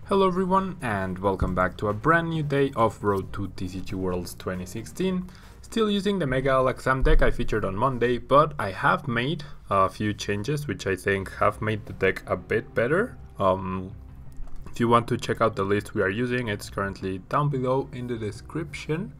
Hello everyone and welcome back to a brand new day of Road to TCG Worlds 2016. Still using the Mega Alakazam deck I featured on Monday, but I have made a few changes which I think have made the deck a bit better. If you want to check out the list we are using, it's currently down below in the description.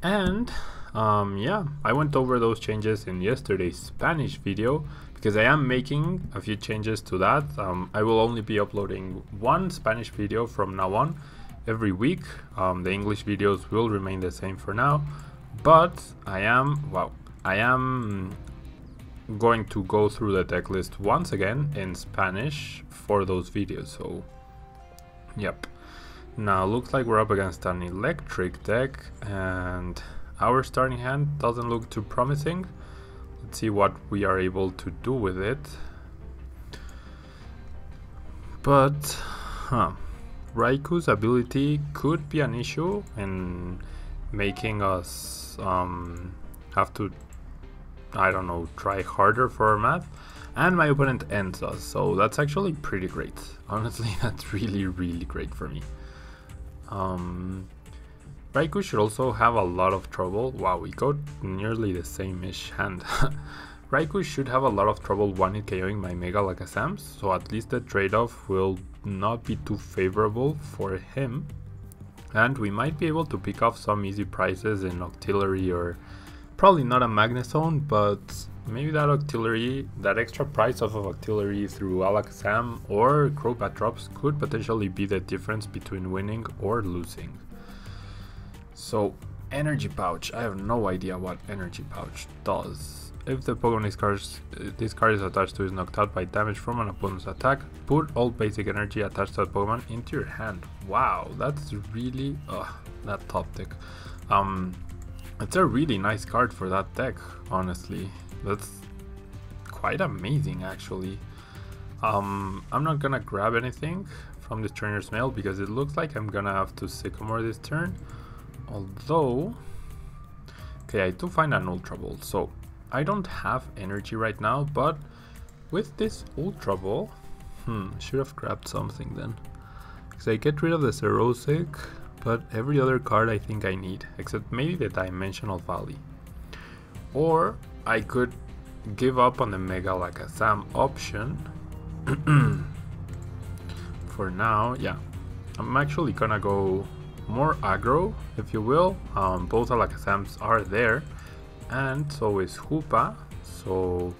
And yeah, I went over those changes in yesterday's Spanish video because I am making a few changes to that. I will only be uploading one Spanish video from now on every week. The English videos will remain the same for now, but I am going to go through the deck list once again in Spanish for those videos. So yep. Now looks like we're up against an electric deck and our starting hand doesn't look too promising. Let's see what we are able to do with it. But Raiku's ability could be an issue in making us have to, I don't know, try harder for our math. And my opponent ends us, so that's actually pretty great. Honestly, that's really great for me. Raikou should also have a lot of trouble. Wow, we got nearly the same-ish hand. Raikou should have a lot of trouble one-hit KOing my Mega Alakazams, so at least the trade-off will not be too favorable for him. And we might be able to pick off some easy prizes in Octillery, or probably not a Magnezone, but maybe that Octillery, that extra price off of Octillery through Alakazam or Crobat drops could potentially be the difference between winning or losing. So, Energy Pouch. I have no idea what Energy Pouch does. If the Pokemon this card is attached to is knocked out by damage from an opponent's attack, put all basic energy attached to that Pokemon into your hand. Wow, that's really that top deck. It's a really nice card for that deck, honestly. That's quite amazing actually. I'm not gonna grab anything from this trainer's mail because it looks like I'm gonna have to Sycamore this turn. Although, okay, I do find an Ultra Ball, so I don't have energy right now, but with this Ultra Ball, should have grabbed something then. Because I get rid of the Xerosic, but every other card I think I need, except maybe the Dimensional Valley. Or I could give up on the Mega Alakazam option. For now, yeah, I'm actually gonna go more aggro, if you will. Both Alakazams are there, and so is Hoopa, so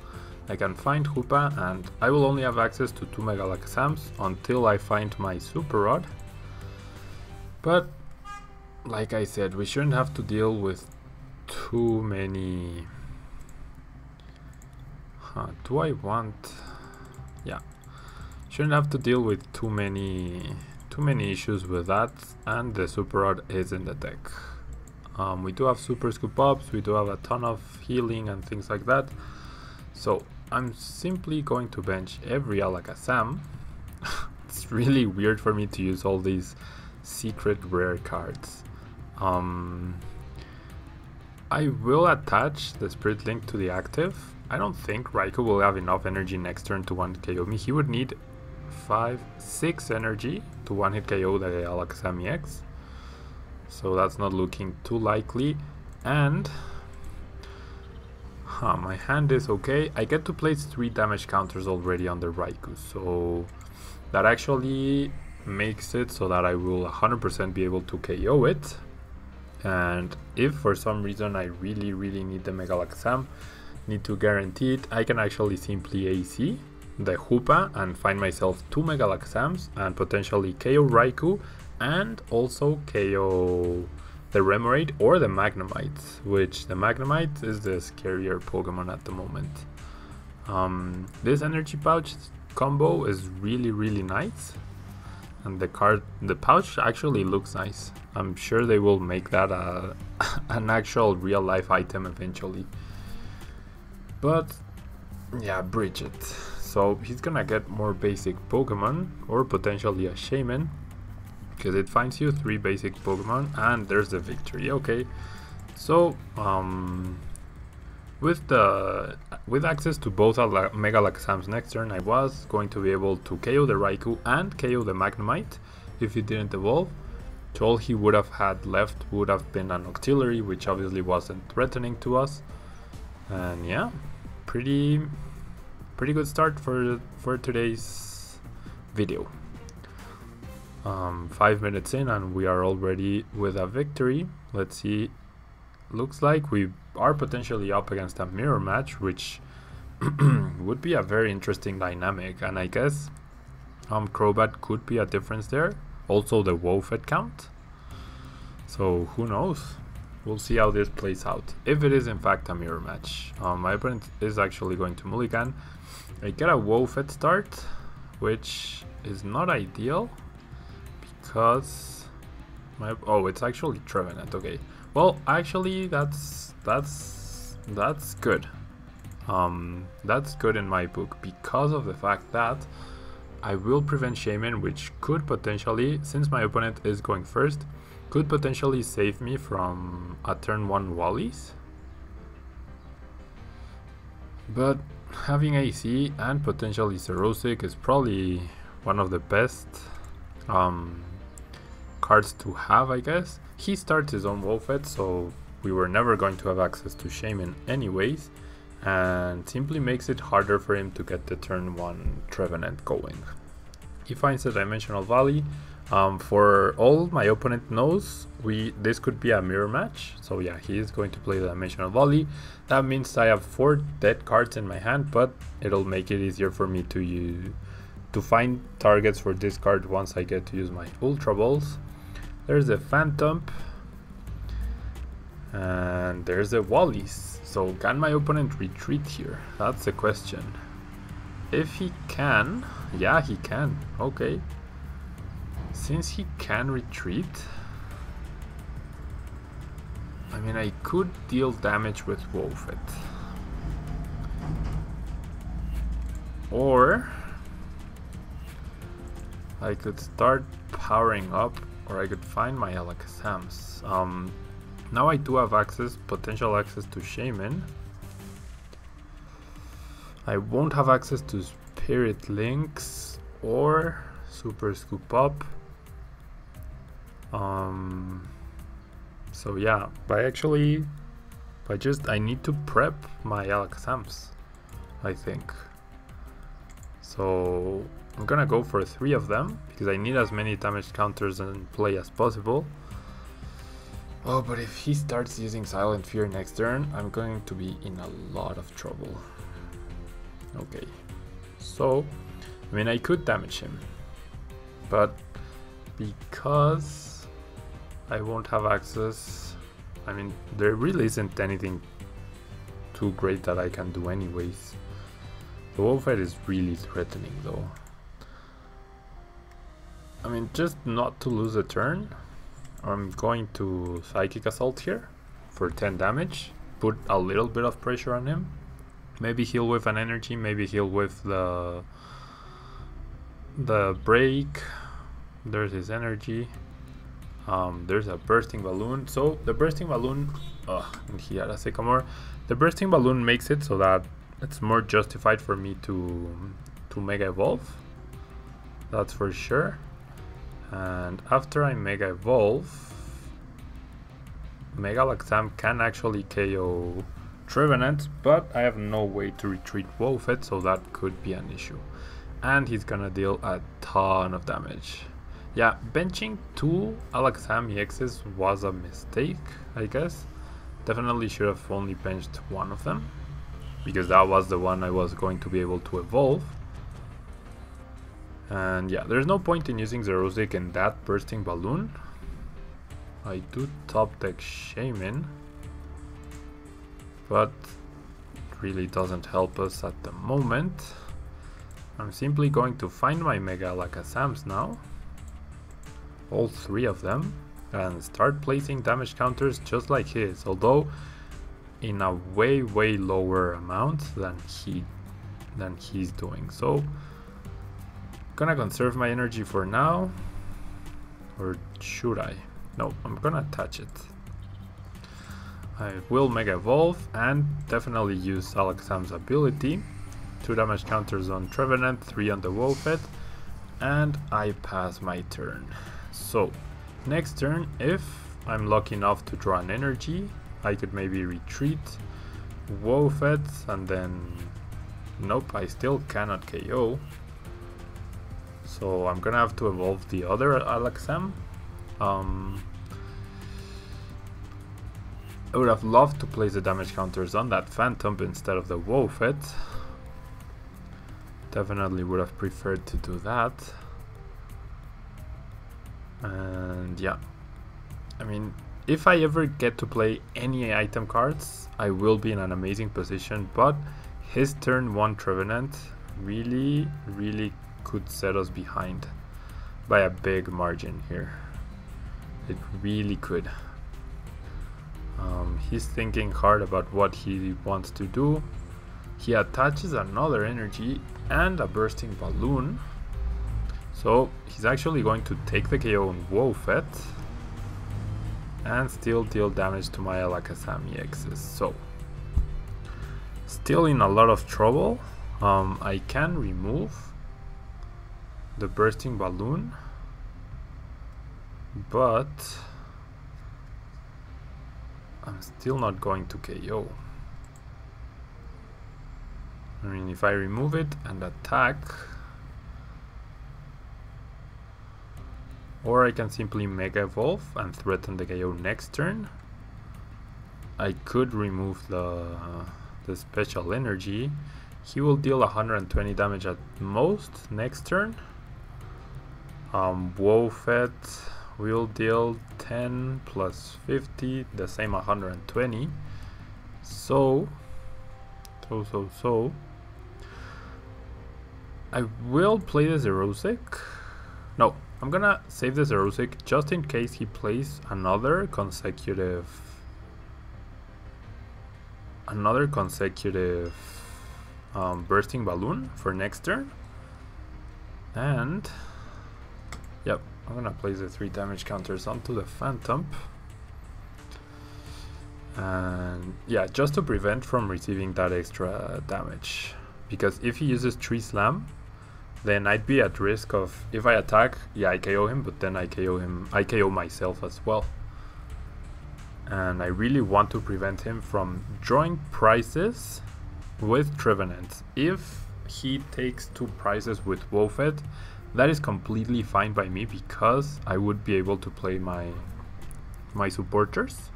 I can find Hoopa, and I will only have access to 2 Mega Alakazams until I find my Super Rod. But like I said, we shouldn't have to deal with too many. Do I want? Yeah, shouldn't have to deal with too many issues with that, and the Super Rod is in the deck. We do have Super Scoop Ups, we do have a ton of healing and things like that, so I'm simply going to bench every Alakazam. It's really weird for me to use all these secret rare cards. I will attach the Spirit Link to the active. I don't think Raikou will have enough energy next turn to one KO me. He would need 6 energy to one-hit KO the Alakazam EX, so that's not looking too likely. And my hand is okay. I get to place 3 damage counters already on the Raikou, so that actually makes it so that I will 100% be able to KO it. And if for some reason I really need the Mega Alakazam, need to guarantee it, I can actually simply AC the Hoopa and find myself 2 Mega Alakazams and potentially KO Raikou and also KO the Remoraid or the Magnemite, which the Magnemite is the scarier Pokemon at the moment. This Energy Pouch combo is really nice, and the pouch actually looks nice. I'm sure they will make that an actual real life item eventually. But yeah, Bridget. So he's gonna get more basic Pokemon, or potentially a Shaman, because it finds you 3 basic Pokemon, and there's the victory. Okay, so with the with access to both Mega Alakazams next turn, I was going to be able to KO the Raikou and KO the Magnemite if it didn't evolve. So all he would have had left would have been an Octillery, which obviously wasn't threatening to us. And yeah, pretty good start for today's video. 5 minutes in and we are already with a victory. Let's see. Looks like we are potentially up against a mirror match, which would be a very interesting dynamic, and I guess Crobat could be a difference there. Also the WoW Fed count. So who knows? We'll see how this plays out. If it is in fact a mirror match. My opponent is actually going to mulligan. I get a WoW Fed start, which is not ideal because it's actually Trevenant. Okay. Well, actually, that's good. That's good in my book because of the fact that I will prevent Shaman, which could potentially, since my opponent is going first, could potentially save me from a turn 1 Wallies. But having AC and potentially Xerosic is probably one of the best cards to have, I guess. He starts his own Wolfet, so we were never going to have access to Shaman anyways, and simply makes it harder for him to get the turn 1 Trevenant going. He finds a Dimensional Valley. For all my opponent knows, this could be a mirror match, so yeah, he is going to play the Dimensional Valley. That means I have 4 dead cards in my hand, but it'll make it easier for me to find targets for this card once I get to use my Ultra Balls. There's a Phantom, and there's a Wallies. So can my opponent retreat here? That's the question. If he can, yeah, he can. Okay. Since he can retreat, I mean, I could deal damage with Wolfet. Or I could start powering up, or I could find my Alakazams. Now I do have potential access to Shaman. I won't have access to Spirit Links or Super Scoop Up. So yeah, I need to prep my Alakazams, I think. So I'm gonna go for 3 of them because I need as many damage counters in play as possible. Oh, but if he starts using Silent Fear next turn, I'm going to be in a lot of trouble. Okay, so I mean, I could damage him, but because I won't have access, I mean, there really isn't anything too great that I can do anyways. The Wolfhead is really threatening though. I mean, just not to lose a turn, I'm going to Psychic Assault here for 10 damage, put a little bit of pressure on him. Maybe heal with an energy, maybe heal with the break. There's his energy. There's a Bursting Balloon. So the Bursting Balloon, and he had a Sycamore. The Bursting Balloon makes it so that it's more justified for me to Mega Evolve. That's for sure. And after I Mega Evolve, Mega Alakazam can actually KO Trevenant, but I have no way to retreat Wolfet, so that could be an issue. And he's gonna deal a ton of damage. Yeah, benching 2 Alakazam EXs was a mistake, I guess. Definitely should have only benched 1 of them, because that was the one I was going to be able to evolve. And yeah, there's no point in using Xerosic in that Bursting Balloon. I do top deck Shaman, but it really doesn't help us at the moment. I'm simply going to find my Mega Alakazams now, all 3 of them, and start placing damage counters just like his, although in a way lower amount than he's doing. So gonna conserve my energy for now, or should I? No, I'm gonna attach it. I will Mega Evolve and definitely use Alakazam's ability. 2 damage counters on Trevenant, 3 on the Wolfet, and I pass my turn. So, next turn, if I'm lucky enough to draw an energy, I could maybe retreat, Wolfet, and then... Nope, I still cannot KO. So I'm gonna have to evolve the other Alakazam. I would have loved to place the damage counters on that Phantom instead of the Wolfet. Definitely would have preferred to do that. And yeah, I mean, if I ever get to play any item cards, I will be in an amazing position, but his turn 1 Trevenant really could set us behind by a big margin here. It really could. He's thinking hard about what he wants to do. He attaches another energy and a bursting balloon. So he's actually going to take the KO on Wolfet and still deal damage to my Alakazam EXs. So still in a lot of trouble. I can remove the bursting balloon, but I'm still not going to KO. I mean, if I remove it and attack, or I can simply Mega Evolve and threaten the KO next turn. I could remove the special energy. He will deal 120 damage at most next turn. Wolfet will deal 10 plus 50, the same 120. So I will play the Xerosic. No, I'm gonna save the Xerosic just in case he plays another consecutive bursting balloon for next turn. And yep, I'm gonna place the 3 damage counters onto the Phantom. And yeah, just to prevent from receiving that extra damage, because if he uses Tree Slam, then I'd be at risk of, if I attack, yeah, I KO him, but then I KO myself as well. And I really want to prevent him from drawing prizes with Trevenant. If he takes 2 prizes with Wolfet, that is completely fine by me, because I would be able to play my supporters,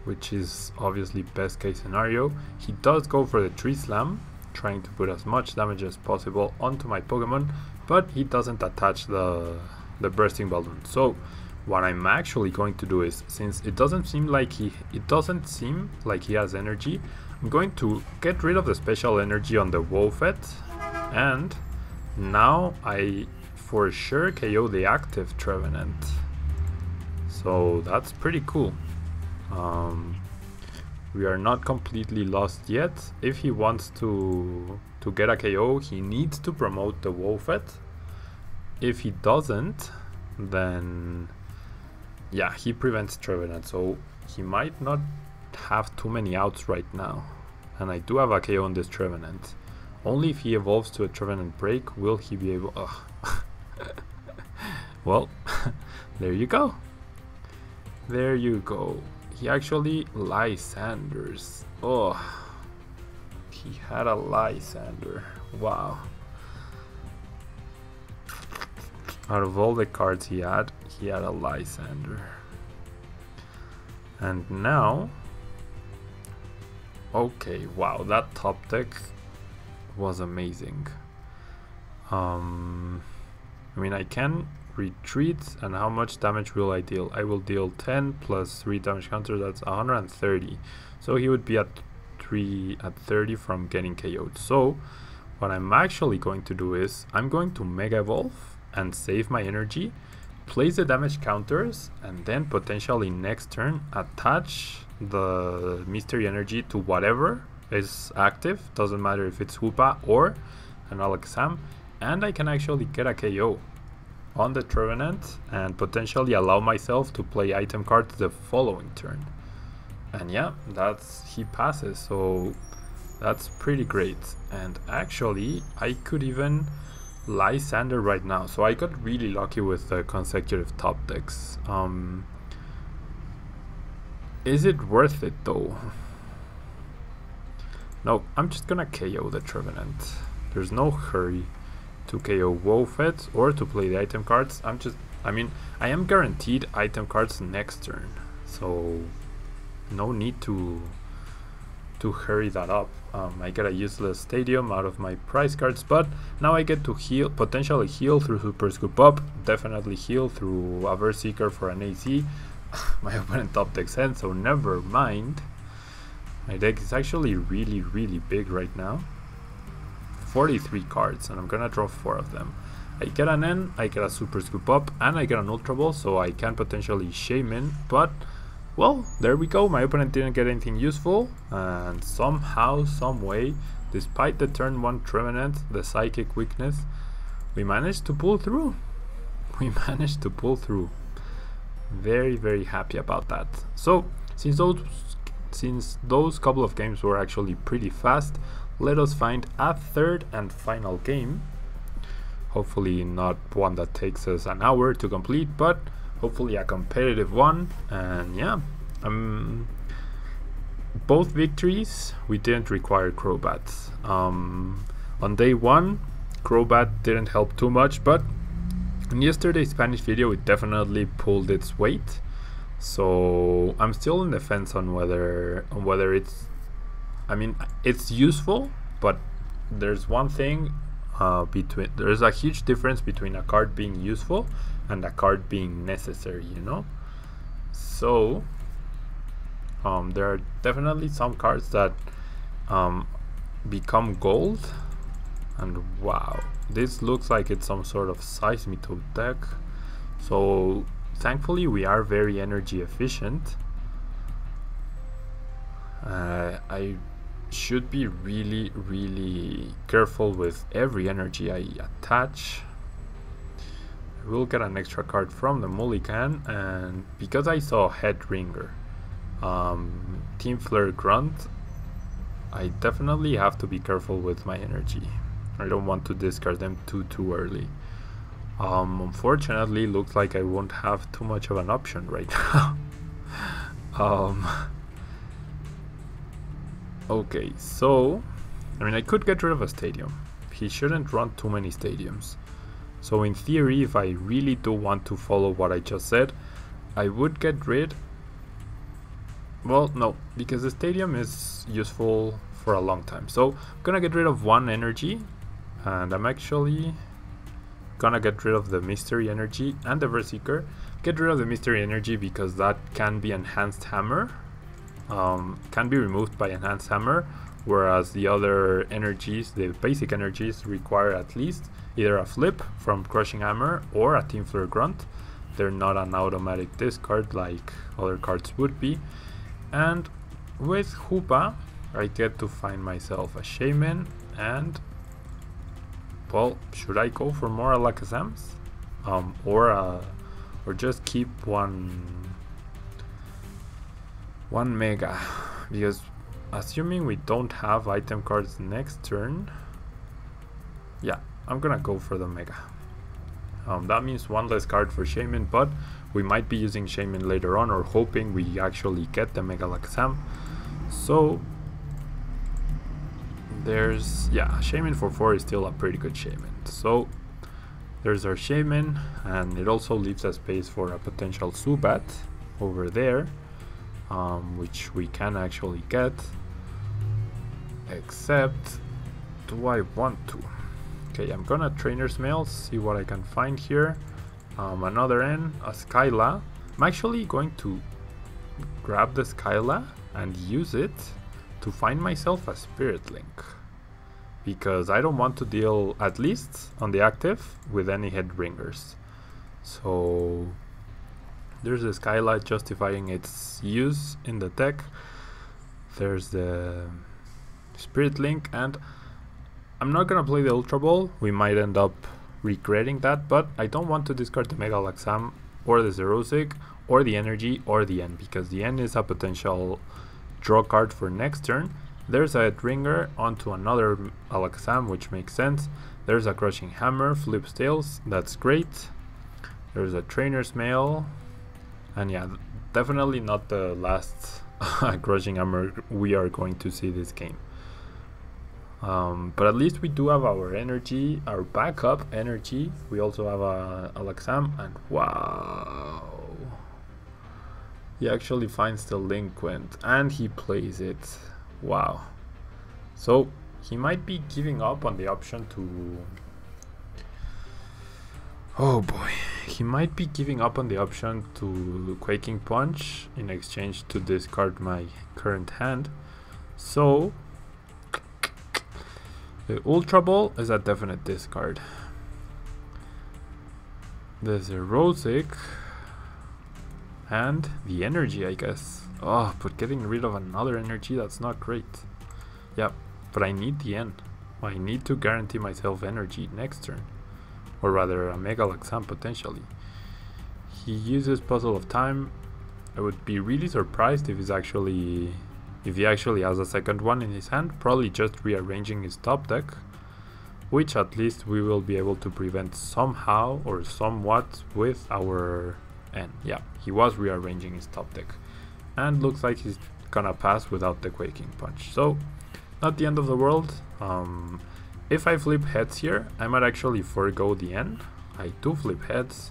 which is obviously best case scenario. He does go for the Tree Slam, trying to put as much damage as possible onto my Pokemon, but he doesn't attach the bursting balloon. So what I'm actually going to do is, since it doesn't seem like he has energy, I'm going to get rid of the special energy on the Wolfet, and now I for sure KO the active Trevenant. So that's pretty cool. We are not completely lost yet. If he wants to get a KO, he needs to promote the Wolfet. If he doesn't, then yeah, he prevents Trevenant, so he might not have too many outs right now. And I do have a KO on this Trevenant. Only if he evolves to a Trevenant Break will he be able... Well, there you go. There you go. He actually Lysanders. Oh, he had a Lysander. Wow. Out of all the cards he had a Lysander. And now, okay, wow, that top deck was amazing. I mean, I can retreat, and how much damage will I deal? I will deal 10 plus 3 damage counter, that's 130. So he would be at 30 from getting KO'd. So what I'm actually going to do is, I'm going to Mega Evolve and save my energy, place the damage counters, and then potentially next turn attach the mystery energy to whatever is active. Doesn't matter if it's Hoopa or an Alakazam, and I can actually get a KO on the Trevenant and potentially allow myself to play item cards the following turn. And yeah, he passes, so that's pretty great. And actually, I could even Lysander right now, so I got really lucky with the consecutive top decks. Is it worth it though? No, I'm just gonna KO the Trevenant. There's no hurry to KO Wofet or to play the item cards. I mean, I am guaranteed item cards next turn, so no need to hurry that up. I get a useless stadium out of my prize cards, but now I get to heal, potentially heal through Super Scoop Up, definitely heal through a Berserker for an AZ. My opponent top decks end, so never mind. My deck is actually really big right now. 43 cards, and I'm gonna draw 4 of them. I get an N, I get a Super Scoop Up, and I get an Ultra Ball, so I can potentially Shaman, but well, there we go. My opponent didn't get anything useful, and somehow, some way, despite the turn 1 Trevenant, the Psychic weakness, we managed to pull through. We managed to pull through. Very happy about that. So, since those couple of games were actually pretty fast, let us find a third and final game. Hopefully not one that takes us an hour to complete, but hopefully a competitive one. And yeah, both victories we didn't require Crobats. On day 1, Crobat didn't help too much, but in yesterday's Spanish video it definitely pulled its weight. So I'm still on the fence on whether it's, I mean, it's useful, but there's one thing there's a huge difference between a card being useful and a card being necessary, you know. So there are definitely some cards that become gold, and wow, this looks like it's some sort of Seismitoad deck. So thankfully we are very energy efficient. I should be really careful with every energy I attach. I will get an extra card from the mulligan, and because I saw Head Ringer, Team Flare Grunt, I definitely have to be careful with my energy. I don't want to discard them too early. Unfortunately, looks like I won't have too much of an option right now. Okay, so I mean, I could get rid of a stadium. He shouldn't run too many stadiums. So in theory, if I really do want to follow what I just said, I would get rid, well, no, because the stadium is useful for a long time. So I'm gonna get rid of 1 energy, and I'm actually gonna get rid of the mystery energy and the Berserker. Get rid of the mystery energy because that can be enhanced hammer, can be removed by enhanced hammer, whereas the other energies, the basic energies, require at least either a flip from Crushing Hammer or a Team Flare Grunt. They're not an automatic discard like other cards would be. And with Hoopa, I get to find myself a Shaman, and well, should I go for more Alakazams? Or just keep one Mega, because assuming we don't have item cards next turn, yeah, I'm gonna go for the Mega. That means 1 less card for Shaman, but we might be using Shaman later on, or hoping we actually get the Mega Alakazam. So there's, yeah, Shaman for 4 is still a pretty good Shaman. So there's our Shaman, and it also leaves a space for a potential Zubat over there, which we can actually get, except, do I want to? Okay, I'm gonna Trainer's Mail, see what I can find here. Another N, a Skyla. I'm actually going to grab the Skyla and use it to find myself a Spirit Link, because I don't want to deal, at least on the active, with any Head Ringers. So there's the Skyla justifying its use in the deck. There's the Spirit Link, and I'm not gonna play the Ultra Ball. We might end up regretting that, but I don't want to discard the Mega Alakazam or the Xerosic, or the Energy, or the N, because the N is a potential draw card for next turn. There's a Ringer onto another Alakazam, which makes sense. There's a Crushing Hammer, flips tails, that's great. There's a Trainer's Mail, and yeah, definitely not the last Crushing Hammer we are going to see this game. But at least we do have our energy, our backup energy. We also have a Alakazam, and wow, he actually finds Delinquent and he plays it. Wow. So he might be giving up on the option to... Oh boy. He might be giving up on the option to Quaking Punch in exchange to discard my current hand. So the Ultra Ball is a definite discard. The Xerosic and the Energy, I guess. Oh, but getting rid of another energy, that's not great. Yeah, but I need the N. I need to guarantee myself energy next turn. Or rather, a Mega Alakazam potentially. He uses Puzzle of Time. I would be really surprised if he actually has a second one in his hand. Probably just rearranging his top deck, which at least we will be able to prevent somehow or somewhat with our N. Yeah, he was rearranging his top deck. And looks like he's gonna pass without the Quaking Punch. So, not the end of the world. If I flip heads here, I might actually forego the N. I do flip heads.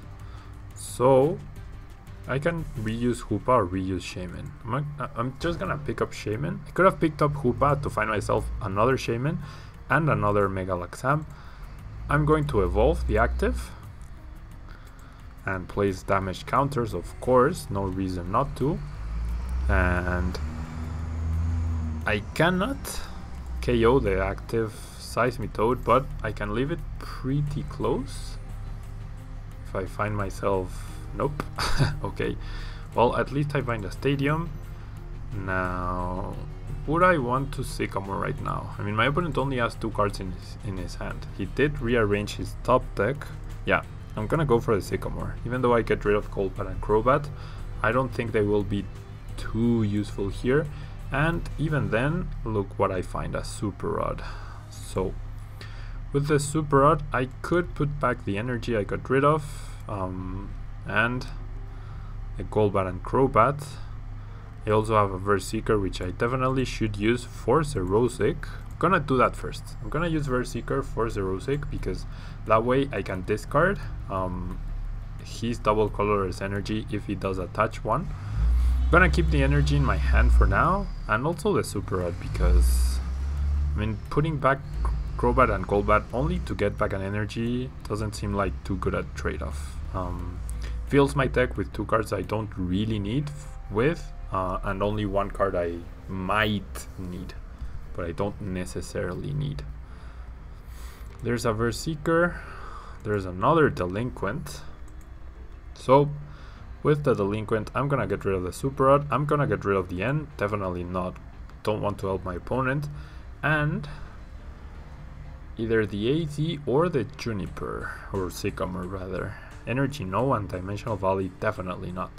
So, I can reuse Hoopa or reuse Shaman. I'm just gonna pick up Shaman. I could have picked up Hoopa to find myself another Shaman and another Mega Alakazam. I'm going to evolve the active and place damage counters, of course, no reason not to. And I cannot KO the active Seismitoad, but I can leave it pretty close if I find myself... Nope. Okay, well, at least I find a Stadium. Now, would I want to Sycamore right now? I mean, my opponent only has 2 cards in his hand. He did rearrange his top deck. Yeah, I'm gonna go for the Sycamore. Even though I get rid of Golbat and Crobat, I don't think they will be too useful here. And even then, look what I find, a Super Rod. So with the Super Rod, I could put back the energy I got rid of, and a Golbat and Crobat. I also have a Verseeker, which I definitely should use for Xerosic. I'm gonna do that first. I'm gonna use Verseeker for Xerosic because that way I can discard his double colorless energy if he does attach one. I'm gonna keep the energy in my hand for now, and also the Super Rod, because I mean, putting back Crobat and Golbat only to get back an energy doesn't seem like too good a trade-off. Fills my deck with 2 cards I don't really need and only 1 card I might need, but I don't necessarily need. There's a Verseeker, there's another Delinquent. So with the Delinquent, I'm gonna get rid of the Super Rod, I'm gonna get rid of the N, definitely not, don't want to help my opponent, and either the AZ or the Juniper, or Sycamore rather. Energy no, and Dimensional Valley definitely not.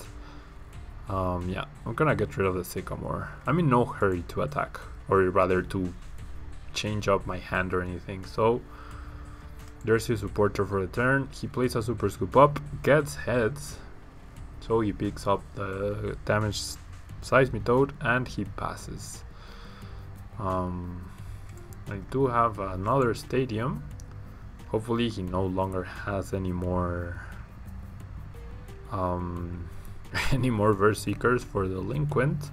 Yeah, I'm gonna get rid of the Sycamore. I'm in no hurry to attack, or rather to change up my hand or anything. So there's his supporter for the turn. He plays a Super Scoop Up, gets heads, so he picks up the damaged Seismitoad and he passes. I do have another Stadium. Hopefully he no longer has any more Verseekers for the Delinquent,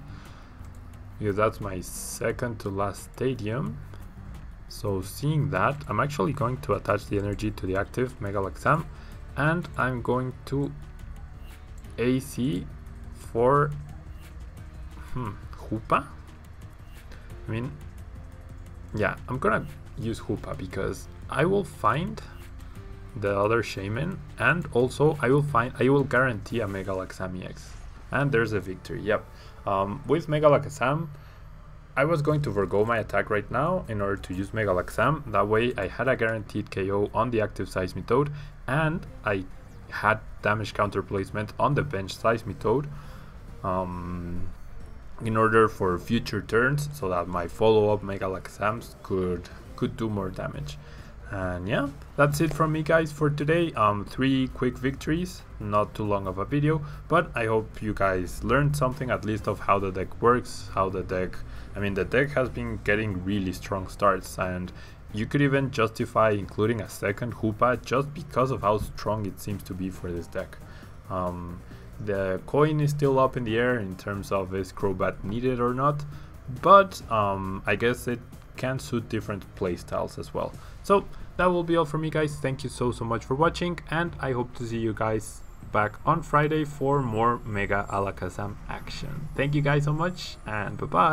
because that's my second to last Stadium. So seeing that, I'm actually going to attach the energy to the active Mega Alakazam, and I'm going to AC for Hoopa. I mean, yeah, I'm gonna use Hoopa because I will find the other Shaman, and also I will guarantee a Mega Alakazam EX. And there's a victory. Yep. With Mega Alakazam, I was going to forgo my attack right now in order to use Mega Alakazam. That way I had a guaranteed KO on the active Seismitoad, and I had damage counter placement on the bench Seismitoad in order for future turns, so that my follow-up Mega Alakazams could do more damage. And yeah, that's it from me guys for today. 3 quick victories, not too long of a video, but I hope you guys learned something at least of how the deck works, how the deck, I mean the deck has been getting really strong starts, and you could even justify including a second Hoopa just because of how strong it seems to be for this deck. The coin is still up in the air in terms of is Crobat needed or not, but I guess it can suit different playstyles as well. So that will be all from me guys. Thank you so much for watching, and I hope to see you guys back on Friday for more Mega Alakazam action. Thank you guys so much, and bye bye.